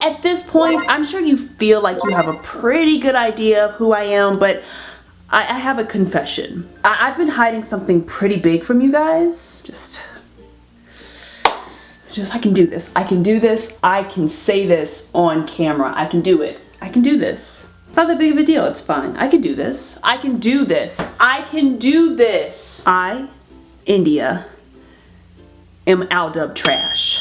At this point, I'm sure you feel like you have a pretty good idea of who I am, but I have a confession. I've been hiding something pretty big from you guys. Just I can do this. I can do this. I can say this on camera. I can do it. I can do this. It's not that big of a deal. It's fine. I can do this. I can do this. I can do this. I, India, am ALDUB trash.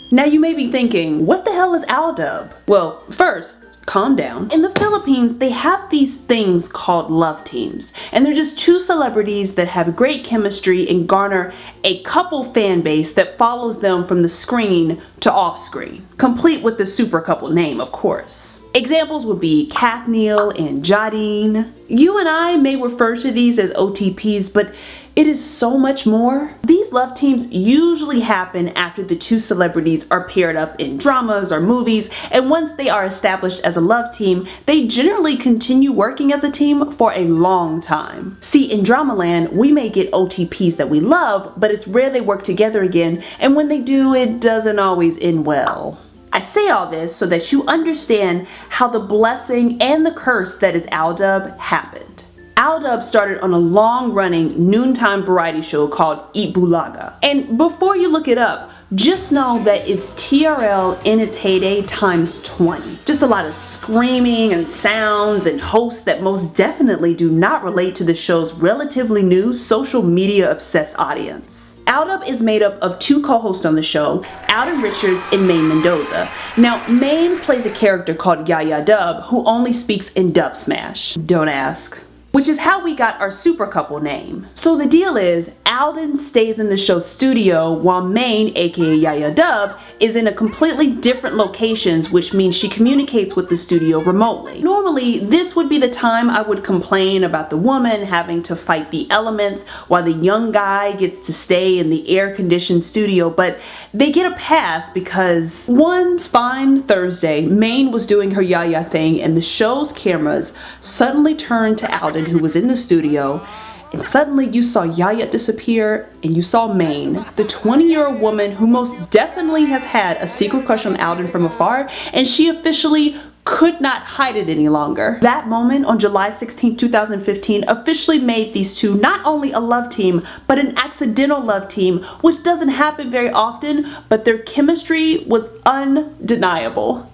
Now you may be thinking, what the hell is ALDUB? Well, first, calm down. In the Philippines, they have these things called love teams. And they're just two celebrities that have great chemistry and garner a couple fan base that follows them from the screen to off screen. Complete with the super couple name, of course. Examples would be Kathniel and Jardine. You and I may refer to these as OTPs, but it is so much more. These love teams usually happen after the two celebrities are paired up in dramas or movies, and once they are established as a love team, they generally continue working as a team for a long time. See, in Dramaland, we may get OTPs that we love, but it's rare they work together again, and when they do, it doesn't always end well. I say all this so that you understand how the blessing and the curse that is ALDUB happened. ALDUB started on a long-running noontime variety show called Eat Bulaga. And before you look it up, just know that it's TRL in its heyday times 20. Just a lot of screaming and sounds and hosts that most definitely do not relate to the show's relatively new social media obsessed audience. ALDUB is made up of two co-hosts on the show, Alden Richards and Maine Mendoza. Now, Maine plays a character called Yaya Dub, who only speaks in dub smash. Don't ask. Which is how we got our super couple name. So the deal is, Alden stays in the show's studio while Maine, aka Yaya Dub, is in a completely different locations, which means she communicates with the studio remotely. Normally, this would be the time I would complain about the woman having to fight the elements while the young guy gets to stay in the air-conditioned studio, but they get a pass because one fine Thursday, Maine was doing her Yaya thing and the show's cameras suddenly turned to Alden, who was in the studio, and suddenly you saw Yaya disappear and you saw Maine, the 20-year-old woman who most definitely has had a secret crush on Alden from afar, and she officially could not hide it any longer. That moment on July 16, 2015 officially made these two not only a love team, but an accidental love team, which doesn't happen very often, but their chemistry was undeniable.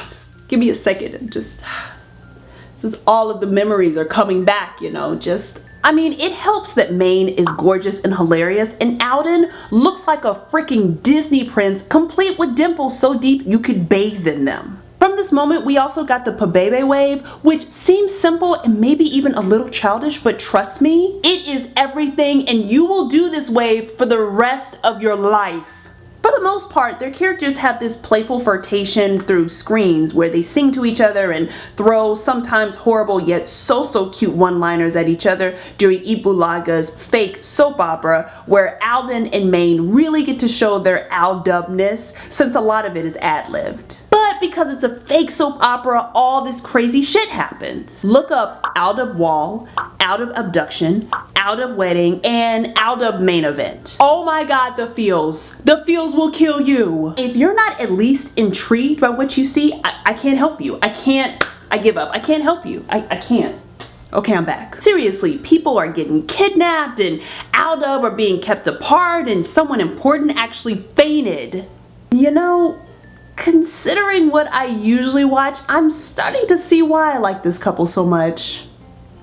Just give me a second, just all of the memories are coming back, you know, I mean, it helps that Maine is gorgeous and hilarious, and Alden looks like a freaking Disney prince, complete with dimples so deep you could bathe in them. From this moment, we also got the Pabebe wave, which seems simple and maybe even a little childish, but trust me, it is everything, and you will do this wave for the rest of your life. For the most part, their characters have this playful flirtation through screens where they sing to each other and throw sometimes horrible yet so cute one-liners at each other during Eat Bulaga's fake soap opera, where Alden and Maine really get to show their ALDUBness, since a lot of it is ad-libbed. But because it's a fake soap opera, all this crazy shit happens. Look up ALDUB Wall, ALDUB Abduction, ALDUB Wedding, and ALDUB Main Event. Oh my god, the feels. The feels will kill you. If you're not at least intrigued by what you see, I can't help you. I give up. I can't help you. I can't. Okay, I'm back. Seriously, people are getting kidnapped and ALDUB are being kept apart and someone important actually fainted. You know, considering what I usually watch, I'm starting to see why I like this couple so much.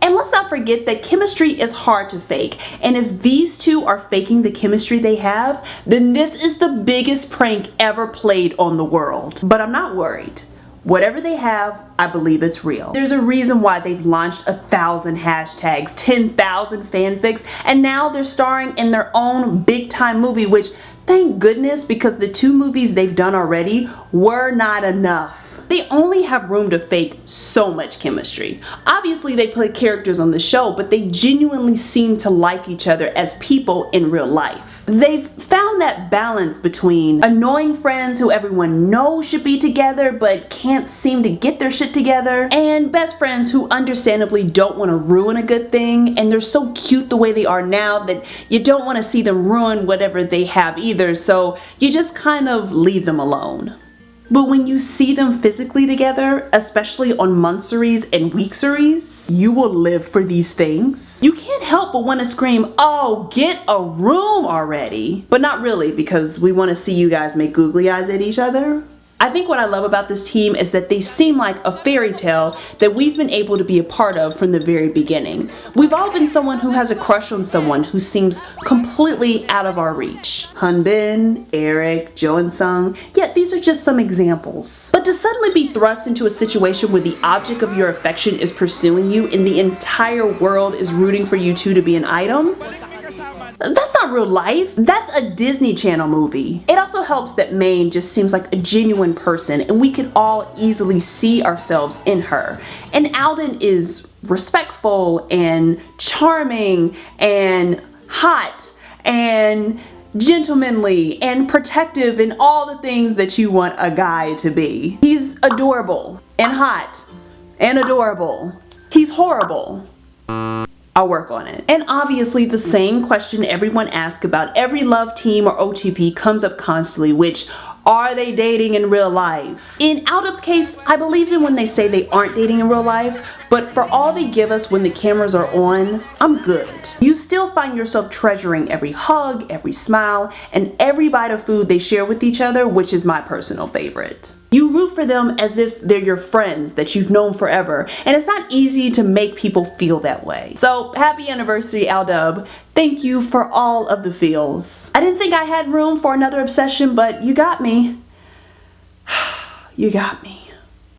And let's not forget that chemistry is hard to fake, and if these two are faking the chemistry they have, then this is the biggest prank ever played on the world. But I'm not worried. Whatever they have, I believe it's real. There's a reason why they've launched 1,000 hashtags, 10,000 fanfics, and now they're starring in their own big-time movie, which, thank goodness, because the two movies they've done already were not enough. They only have room to fake so much chemistry. Obviously, they play characters on the show, but they genuinely seem to like each other as people in real life. They've found that balance between annoying friends who everyone knows should be together but can't seem to get their shit together, and best friends who understandably don't want to ruin a good thing, and they're so cute the way they are now that you don't want to see them ruin whatever they have either, so you just kind of leave them alone. But when you see them physically together, especially on monthsaries and weeksaries, you will live for these things. You can't help but want to scream, "Oh, get a room already!" But not really, because we want to see you guys make googly eyes at each other. I think what I love about this team is that they seem like a fairy tale that we've been able to be a part of from the very beginning. We've all been someone who has a crush on someone who seems completely out of our reach. Hanbin, Eric, Jo and Sung, yeah, these are just some examples. But to suddenly be thrust into a situation where the object of your affection is pursuing you and the entire world is rooting for you two to be an item, that's not real life. That's a Disney Channel movie. It also helps that Maine just seems like a genuine person and we could all easily see ourselves in her. And Alden is respectful and charming and hot and gentlemanly and protective and all the things that you want a guy to be. He's adorable and hot and adorable. He's horrible. I'll work on it. And obviously the same question everyone asks about every love team or OTP comes up constantly, which, are they dating in real life? In ALDUB's case, I believe them when they say they aren't dating in real life, but for all they give us when the cameras are on, I'm good. You still find yourself treasuring every hug, every smile, and every bite of food they share with each other, which is my personal favorite. You root for them as if they're your friends that you've known forever, and it's not easy to make people feel that way. So happy anniversary, ALDUB. Thank you for all of the feels. I didn't think I had room for another obsession, but you got me. You got me.